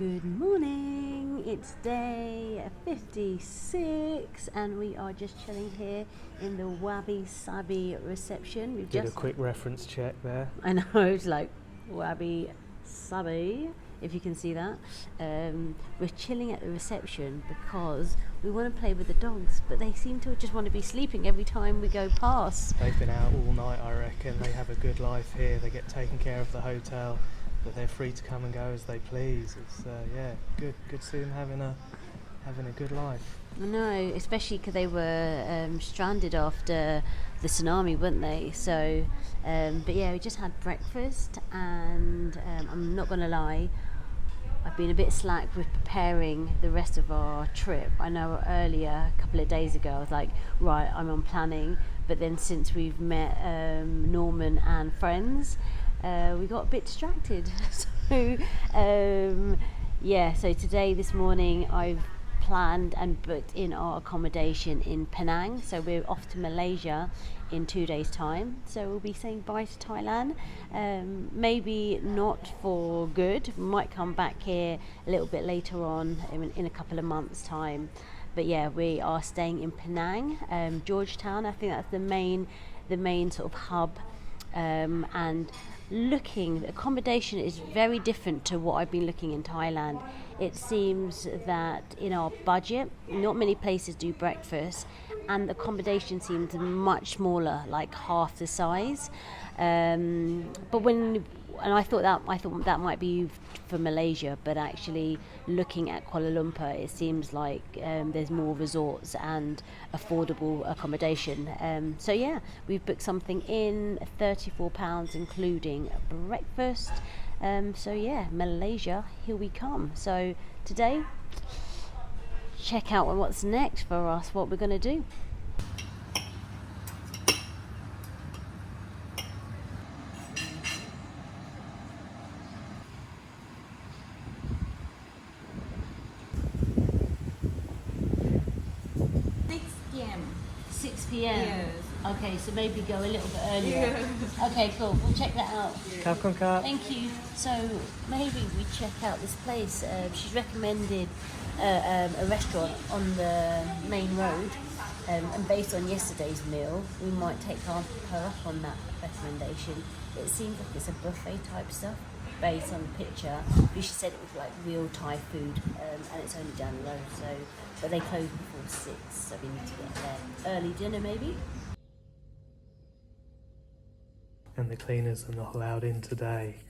Good morning, it's day 56 and we are just chilling here in the Wabi Sabi reception. We've Did just a quick reference check there. I know, it's like Wabi Sabi, if you can see that. We're chilling at the reception because we want to play with the dogs, but they seem to just want to be sleeping every time we go past. They've been out all night, I reckon. They have a good life here. They get taken care of the hotel, but they're free to come and go as they please. It's good to see them having a good life. I know, especially because they were stranded after the tsunami, weren't they? So, but yeah, we just had breakfast, and I'm not gonna lie, I've been a bit slack with preparing the rest of our trip. I know earlier, a couple of days ago, I was like, right, I'm on planning, but then since we've met Normann and friends, we got a bit distracted. So so today, this morning, I've planned and booked in our accommodation in Penang. So we're off to Malaysia in 2 days time, so we'll be saying bye to Thailand, maybe not for good. We might come back here a little bit later on in a couple of months time, but yeah, we are staying in Penang, Georgetown. I think that's the main sort of hub, and the accommodation is very different to what I've been looking in Thailand. It seems that in our budget, not many places do breakfast, and the accommodation seems much smaller, like half the size. I thought that might be for Malaysia, but actually looking at Kuala Lumpur, it seems like there's more resorts and affordable accommodation. So yeah, we've booked something in £34 including breakfast. So yeah, Malaysia, here we come. So today, check out what's next for us, what we're going to do. Yes. Okay, so maybe go a little bit earlier. Yeah. Okay, cool. We'll check that out. Thank you. So maybe we check out this place. She's recommended a restaurant on the main road, and based on yesterday's meal, we might take her up on that recommendation. It seems like it's a buffet type stuff based on the picture. But she said it was like real Thai food, and it's only down the road. But they close before 6, so we need to get there. Early dinner maybe? And the cleaners are not allowed in today.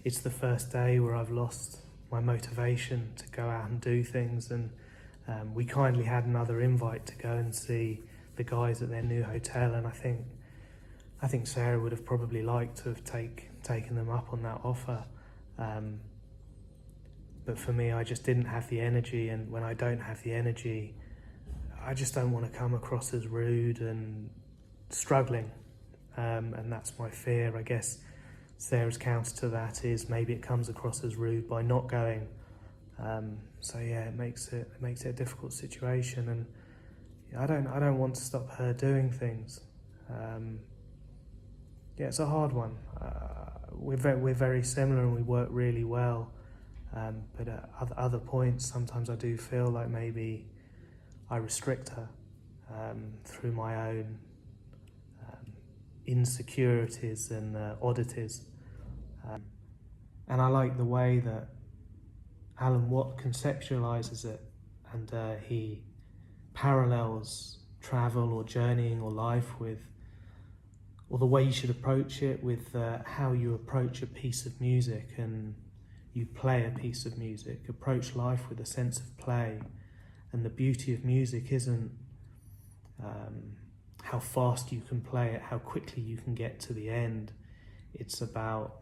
It's the first day where I've lost my motivation to go out and do things, and we kindly had another invite to go and see the guys at their new hotel, and I think Sarah would have probably liked to have taken them up on that offer. But for me, I just didn't have the energy, and when I don't have the energy, I just don't want to come across as rude and struggling. And that's my fear. I guess Sarah's counter to that is maybe it comes across as rude by not going. So yeah, it makes it a difficult situation, and I don't want to stop her doing things. Yeah, it's a hard one. We're very similar and we work really well. But at other points, sometimes I do feel like maybe I restrict her through my own insecurities and oddities. And I like the way that Alan Watt conceptualizes it, and he parallels travel or journeying or life or the way you should approach it with how you approach a piece of music and you play a piece of music. Approach life with a sense of play, and the beauty of music isn't how fast you can play it, how quickly you can get to the end. It's about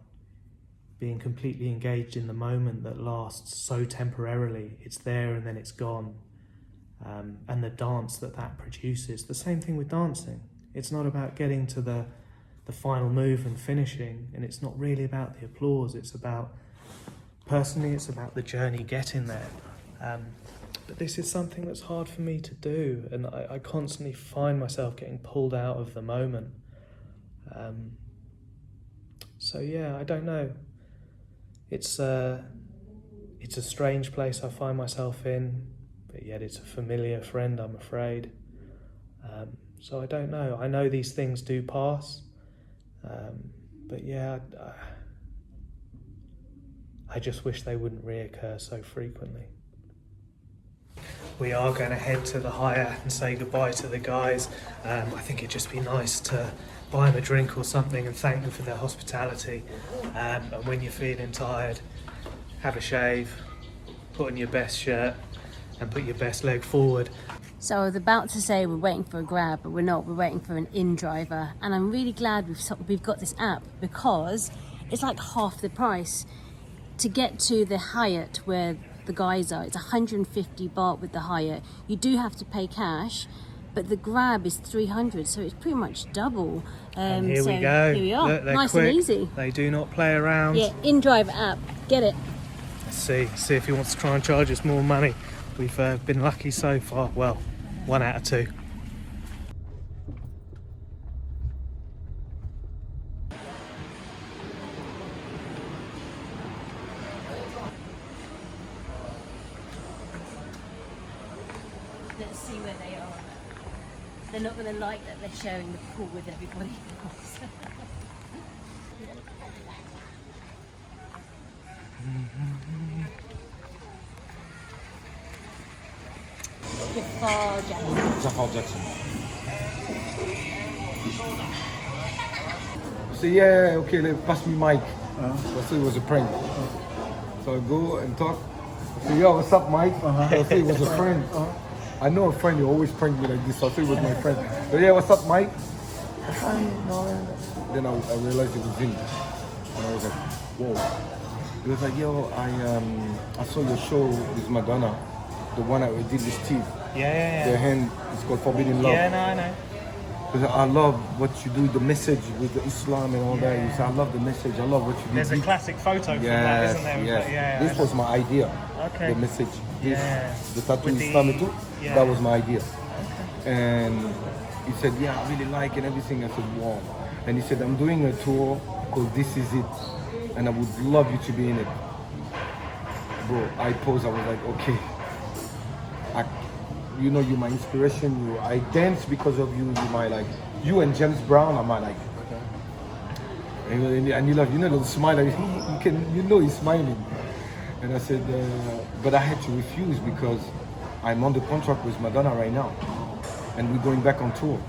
being completely engaged in the moment that lasts so temporarily. It's there and then it's gone. And the dance that produces. The same thing with dancing. It's not about getting to the final move and finishing, and it's not really about the applause. Personally, it's about the journey getting there. But this is something that's hard for me to do, and I constantly find myself getting pulled out of the moment. So yeah, I don't know. It's It's a strange place I find myself in, but yet it's a familiar friend, I'm afraid. So I don't know. I know these things do pass, but yeah, I just wish they wouldn't reoccur so frequently. We are going to head to the Hyatt and say goodbye to the guys. I think it'd just be nice to buy them a drink or something and thank them for their hospitality. And when you're feeling tired, have a shave, put on your best shirt and put your best leg forward. So I was about to say we're waiting for a Grab, but we're not. We're waiting for an in-driver. And I'm really glad we've got this app, because it's like half the price. To get to the Hyatt where the guys are, it's 150 baht with the Hyatt. You do have to pay cash, but the Grab is 300, so it's pretty much double. And here we go. Here we are. Look, they're nice quick. And easy. They do not play around. Yeah, in-driver app. Get it. Let's see if he wants to try and charge us more money. We've been lucky so far. Well, 1 out of 2. Let's see where they are. They're not going to like that they're sharing the pool with everybody else. Jafar Jackson. So yeah, okay, they pass me mic. So I thought it was a prank. So I go and talk. I say, yo, what's up, Mike? So I say it was a friend. I know a friend, you always prank me like this. So I say it was my friend. So yeah, what's up, Mike? Then I realized it was him. And I was like, whoa. He was like, yo, I saw your show with Madonna. The one I did with Steve. Yeah. The hand is called Forbidden Love. Yeah, no, I know. Because I love what you do, the message with the Islam and all that. You say, I love the message. I love what you do. There's a classic photo from that, isn't there? Yes. Yeah, This was my idea. Okay. The message. Yeah. The tattoo With Islam too. yeah. That was my idea. And he said, yeah, I really like it and everything. I said, wow. And he said, I'm doing a tour called This Is It. And I would love you to be in it. Bro, I posed. I was like, okay. You know, you're my inspiration. I dance because of you. You're my like, you and James Brown are my like. And you love, you know, the smile. You know, he's smiling. And I said, but I had to refuse because I'm on the contract with Madonna right now, and we're going back on tour,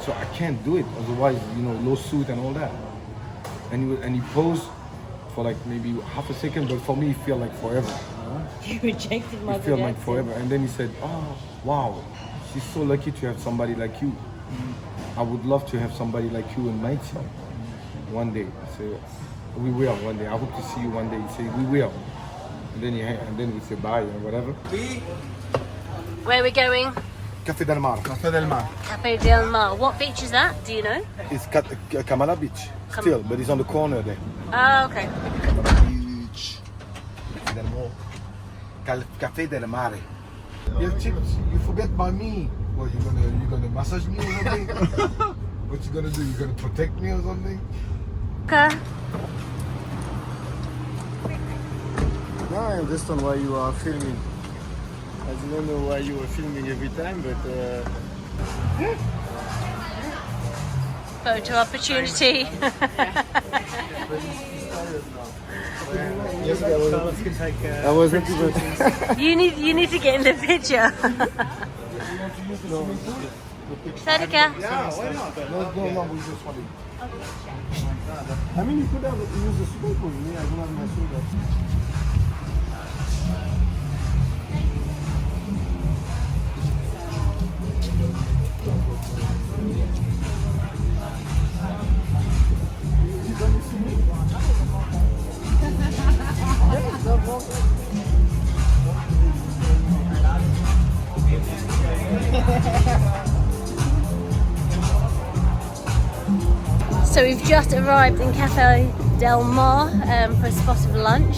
so I can't do it. Otherwise, you know, lawsuit and all that. And he posed for like maybe half a second, but for me, it felt like forever. You rejected my It felt like forever. And then he said, oh, wow, she's so lucky to have somebody like you. I would love to have somebody like you in my team one day. I said, we will one day. I hope to see you one day. He said, we will. And then we say bye or whatever. Where are we going? Café del Mar. Café del Mar. Café del Mar. What beach is that? Do you know? It's Kamala Beach still, but it's on the corner there. Oh, okay. Beach. Café del Mare. Yeah, chicks, you forget about me. What, you gonna massage me or something? What you gonna do? You gonna protect me or something? Okay. No, I understand why you are filming. I don't know why you were filming every time, but Photo opportunity. yes, I was happy, but You need to get in the picture. Sadika. Yeah, why not? No, we just want to. I mean, you could have used the swimming pool. Me, I don't have my swimming pool. So we've just arrived in Café Del Mar for a spot of lunch.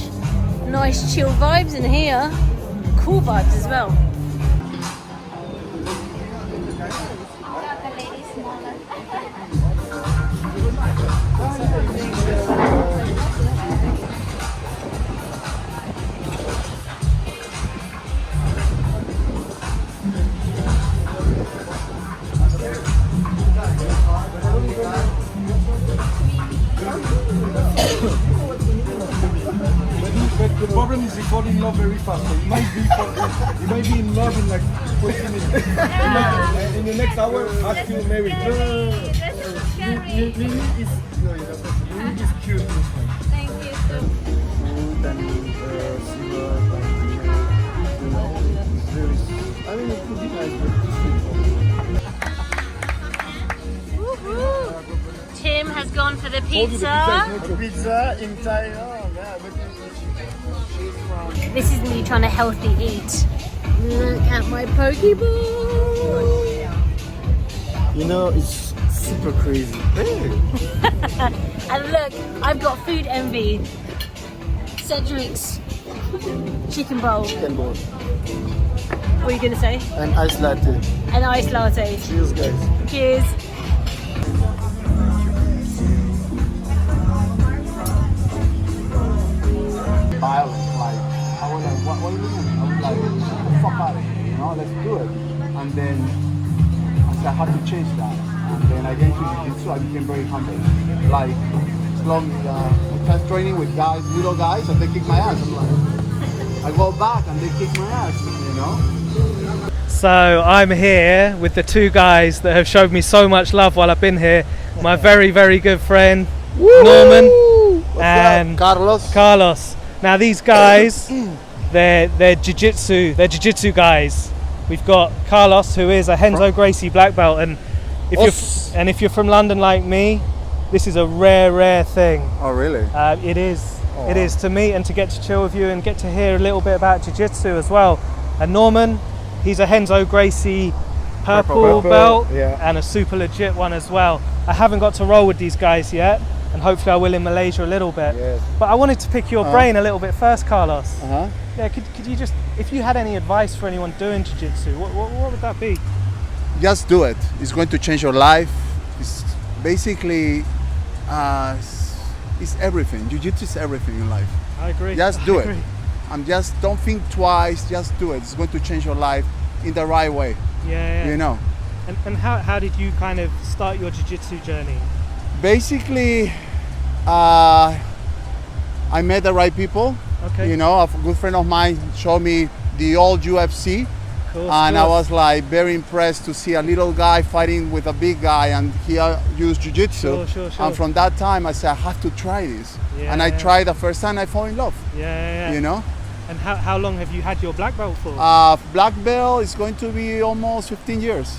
Nice chill vibes in here. Cool vibes as well. The problem is he fall in love very fast. So he might be in love in like 20 minutes. In the next hour, ask you married. Lily is cute. Thank you so much. Food and silver I mean, it could be nice, but it's Tim has gone for the The pizza. pizza in Thailand. Yeah, but she's from. This is me trying to healthy eat. Look at my Pokeball. You know, it's super crazy. And look, I've got food envy. Cedric's chicken bowl. Chicken bowl What are you going to say? and ice latte. An iced latte. Cheers, guys. Cheers. violent. Like, I was like, what are you doing? I was like, get the fuck out of here, you know, let's do it. And then I said, I had to change that. And then I get into jiu-jitsu, I became very humble. Like, as long as I was training with guys, little guys, and they kick my ass. I'm like, I go back and they kick my ass, you know? So I'm here with the two guys that have showed me so much love while I've been here. My very, very good friend, Norman, and Carlos. Now these guys, they're jiu-jitsu guys. We've got Carlos, who is a Renzo Gracie black belt, and if you're from London like me, this is a rare thing. Oh, really? It is to meet and to get to chill with you and get to hear a little bit about jiu-jitsu as well. And Norman, he's a Renzo Gracie purple belt, and a super legit one as well. I haven't got to roll with these guys yet, and hopefully I will in Malaysia a little bit. Yes. But I wanted to pick your brain a little bit first, Carlos. Uh-huh. Yeah, could you just, if you had any advice for anyone doing jiu-jitsu, what would that be? Just do it. It's going to change your life. It's basically, it's everything. Jiu-jitsu is everything in life. I agree. Just do I it. agree. And just don't think twice, just do it. It's going to change your life in the right way, Yeah. you know. And how did you kind of start your jiu-jitsu journey? Basically, I met the right people. Okay. You know, a good friend of mine showed me the old UFC, Cool, and I cool. was like very impressed to see a little guy fighting with a big guy, and he used jiu-jitsu. Sure. And from that time, I said I have to try this. And I tried the first time, I fell in love. Yeah. You know, And how long have you had your black belt for? black belt is going to be almost 15 years.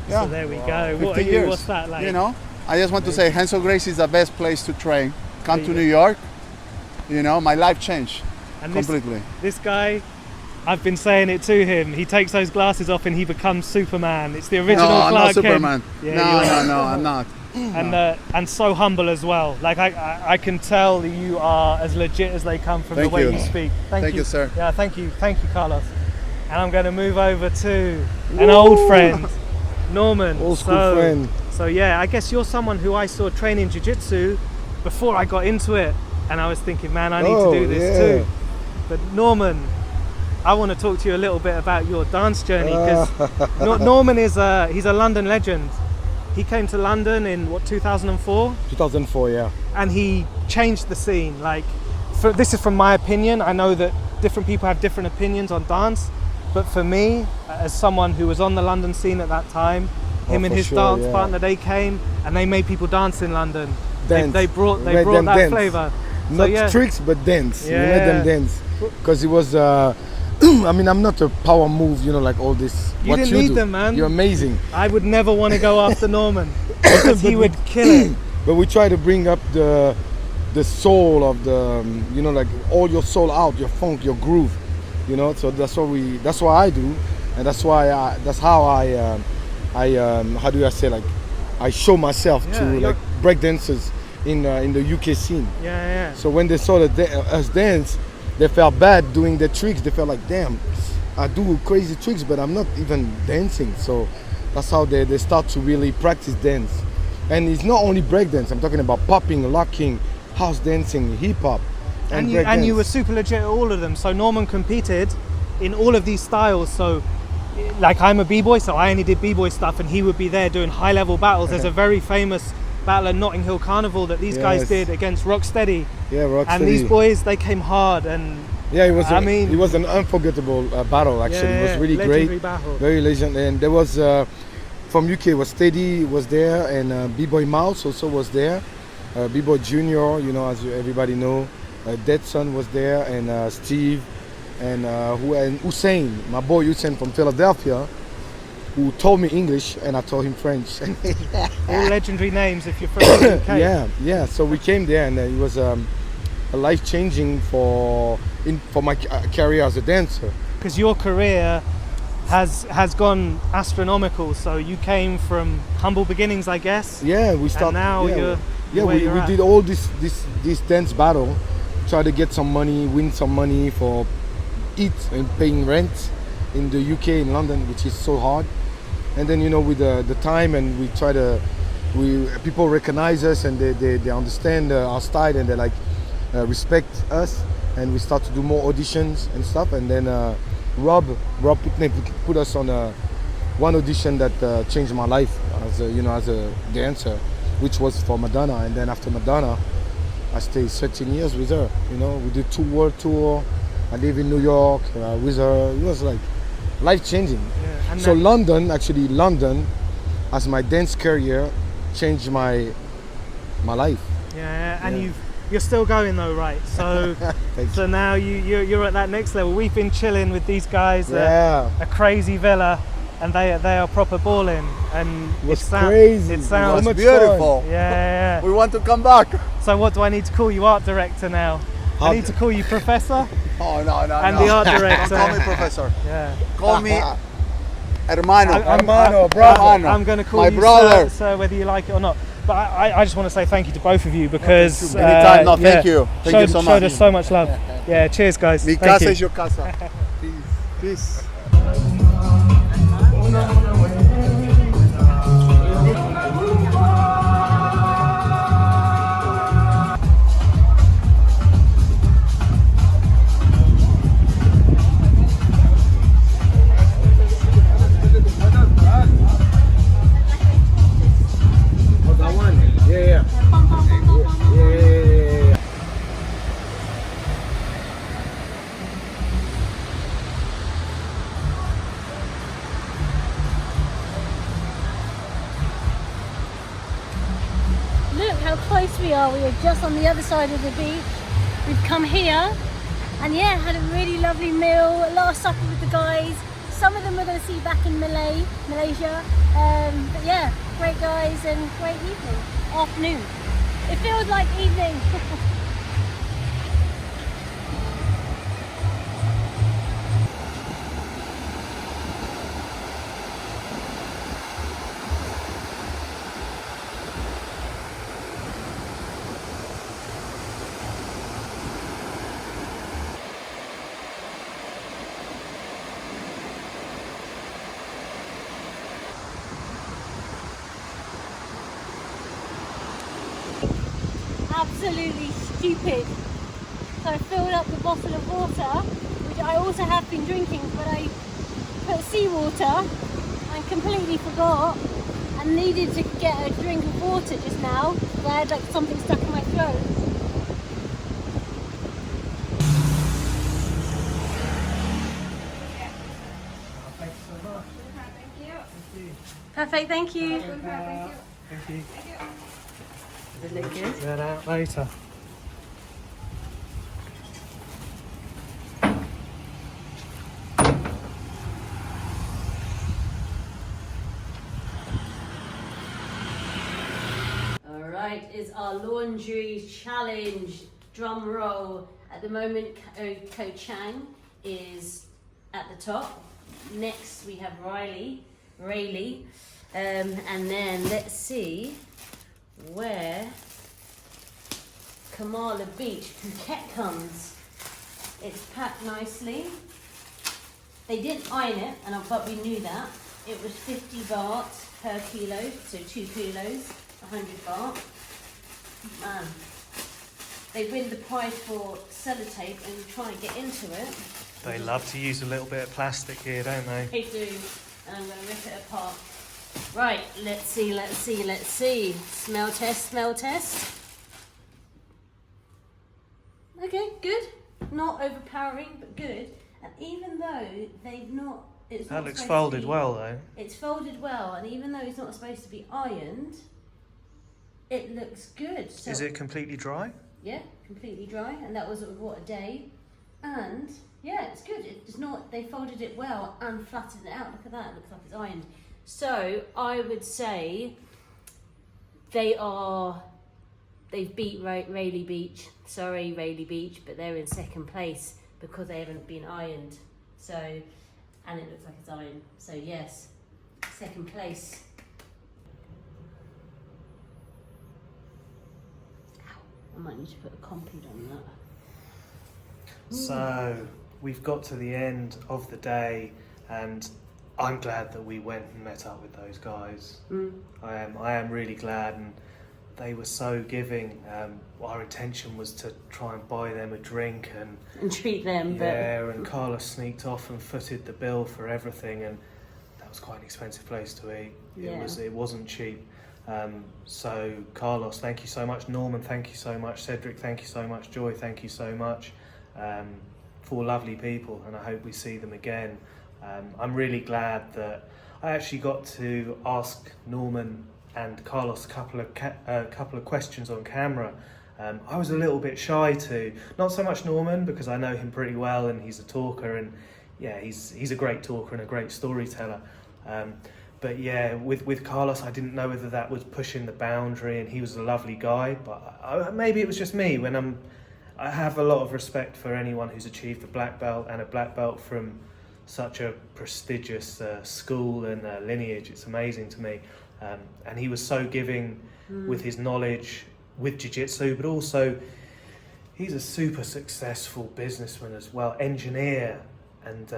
Yeah. So there we go. 15 What are you? years. What's that like? You know, I just want to say Renzo Gracie is the best place to train. Come to New York. You know, my life changed And completely. This guy, I've been saying it to him. He takes those glasses off and he becomes Superman. It's the original No, I'm Clark not Superman. Kent. Yeah, No, I'm not. And so humble as well. Like I can tell that you are as legit as they come from Thank the way you. you speak. Thank you, sir. Yeah, thank you, Carlos. And I'm going to move over to an old friend, Norman. Old school friend. So yeah, I guess you're someone who I saw training jiu-jitsu before I got into it, and I was thinking, man, I need to do this too. But Norman, I want to talk to you a little bit about your dance journey, because Norman is he's a London legend. He came to London in 2004? 2004, yeah. And he changed the scene. Like, this is from my opinion. I know that different people have different opinions on dance, but for me, as someone who was on the London scene at that time, him and his dance partner, they came and they made people dance in London. They brought that dance. flavor. Not tricks, but dance. Yeah. You made them dance. Because it was, I mean, I'm not a power move, you know, like all this. You what didn't you need do. them, man. You're amazing. I would never want to go after Norman, because he would kill it. But we try to bring up the soul of the, you know, like all your soul out, your funk, your groove, you know. So that's what I do, and that's how I how do I say, like, I show myself to like break dancers in the UK scene. Yeah. So when they saw us dance, they felt bad doing the tricks. They felt like, damn, I do crazy tricks, but I'm not even dancing. So that's how they start to really practice dance. And it's not only breakdance. I'm talking about popping, locking, house dancing, hip hop, and you were super legit at all of them. So Norman competed in all of these styles. So, like, I'm a b-boy, so I only did b-boy stuff, and he would be there doing high-level battles. There's a very famous battle at Notting Hill Carnival that these guys did against Rocksteady. Yeah, Rocksteady. And these boys, they came hard, and Yeah, it was. I mean, it was an unforgettable battle. Actually, it was really legendary great. battle. Very legend. And there was from UK was Steady was there, and B-Boy Mouse also was there. B-Boy Junior, you know, as everybody know, Deadson was there, and Steve, and Hussein, my boy Hussein from Philadelphia, who told me English and I told him French. All legendary names if you're from the UK. Yeah. So we came there, and it was a life changing for my career as a dancer. Because your career has gone astronomical. So you came from humble beginnings, I guess. Yeah, we started. And now you're we you're at. did all this dance battle, try to get some money, win some money for eat and paying rent in the UK, in London, which is so hard. And then, you know, with the time, and we try to, people recognize us, and they understand our style, and they like respect us, and we start to do more auditions and stuff. And then Rob put us on one audition that changed my life as a dancer, which was for Madonna. And then after Madonna, I stayed 13 years with her. You know, we did 2 world tour. I live in New York with her. It was like life-changing. Yeah, and So then- London, as my dance career, changed my life. Yeah, and Yeah. you're still going though, right? So Thank so now you're at that next level. We've been chilling with these guys Yeah. at a crazy villa, and they are proper balling, and It was sound- crazy. It sounds So much beautiful. Yeah. We want to come back. So what do I need to call you, art director now? I need to call you professor Oh no. and the art director. Don't call me professor. Yeah. Call me hermano. Hermano, brother. I'm going to call My you brother. sir, whether you like it or not. But I just want to say thank you to both of you because Anytime. No, thank you. Thank you so much. Showed us so much love. Yeah, cheers guys. Mi Thank casa you. es your casa. Peace. Oh, that one? Yeah. Yeah. Look how close we are. We are just on the other side of the beach. We've come here and yeah, had a really lovely meal, a lot of supper with the guys. Some of them we're going to see back in Malaysia. But yeah, great guys and great evening, afternoon. It feels like evening. Absolutely stupid. So I filled up the bottle of water, which I also have been drinking, but I put seawater and completely forgot and needed to get a drink of water just now because I had like something stuck in my throat. Perfect, thank you. Thank you. Does it look good? That out later. Alright, is our laundry challenge. Drum roll. At the moment, Ko Chang is at the top. Next, we have Rayleigh. And then let's see where Kamala Beach, Phuket comes. It's packed nicely. They didn't iron it, but we knew that. It was 50 baht per kilo, so 2 kilos, 100 baht. Man, they win the prize for sellotape and try and get into it. They love to use a little bit of plastic here, don't they? They do, and I'm going to rip it apart. Right, let's see. Smell test. Okay, good. not overpowering, but good. And even though they've not, it's That not looks supposed folded to be, well though. It's folded well, and even though it's not supposed to be ironed, it looks good. So, Is it completely dry? yeah, completely dry, and that was what, a day. And yeah, it's good. It's not. They folded it well and flattened it out. Look at that. It looks like it's ironed. So I would say they've beat Rayleigh Beach. Sorry, Rayleigh Beach, but they're in second place because they haven't been ironed. So, and it looks like it's ironed. So yes, second place. Ow, I might need to put a compound on that. So we've got to the end of the day, and I'm glad that we went and met up with those guys. I am really glad, and they were so giving. Our intention was to try and buy them a drink and treat them. yeah, and Carlos sneaked off and footed the bill for everything, and that was quite an expensive place to eat. Yeah. It wasn't cheap. So Carlos, thank you so much. Norman, thank you so much. Cedric, thank you so much. Joy, thank you so much. 4 lovely people, and I hope we see them again. I'm really glad that I actually got to ask Norman and Carlos a couple of questions on camera. I was a little bit shy to, not so much Norman because I know him pretty well and he's a talker, and yeah, he's a great talker and a great storyteller. But yeah, with Carlos, I didn't know whether that was pushing the boundary, and he was a lovely guy, but maybe it was just me. I have a lot of respect for anyone who's achieved a black belt and a black belt from such a prestigious school and lineage. It's amazing to me. And he was so giving with his knowledge with jiu-jitsu, but also he's a super successful businessman as well, engineer, and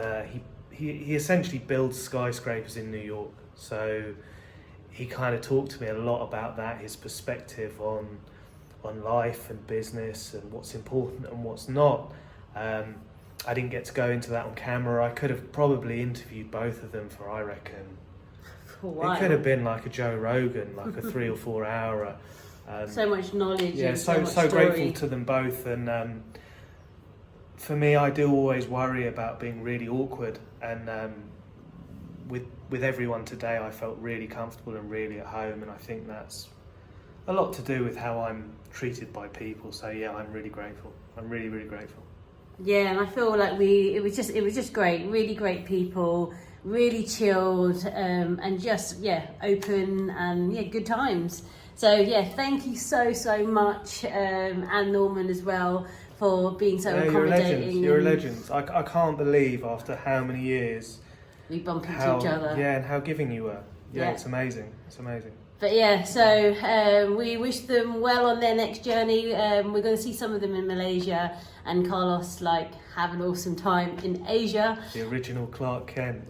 he essentially builds skyscrapers in New York. So he kind of talked to me a lot about that, his perspective on life and business and what's important and what's not. I didn't get to go into that on camera. I could have probably interviewed both of them for, I reckon, it could have been like a Joe Rogan, like a 3 or 4 hour. So much knowledge. Yeah, and so much story. grateful to them both. And for me, I do always worry about being really awkward. And with everyone today, I felt really comfortable and really at home. And I think that's a lot to do with how I'm treated by people. So yeah, I'm really grateful. I'm really, really grateful. Yeah, and I feel like it was just great. Really great people, really chilled, and just open, and good times. So yeah, thank you so much, and Norman as well, for being so accommodating. You're a legend. I can't believe after how many years we bump into each other. Yeah, and how giving you were. Yeah, Yeah. it's amazing. It's amazing. But yeah, so we wish them well on their next journey. We're going to see some of them in Malaysia, and Carlos have an awesome time in Asia. The original Clark Kent.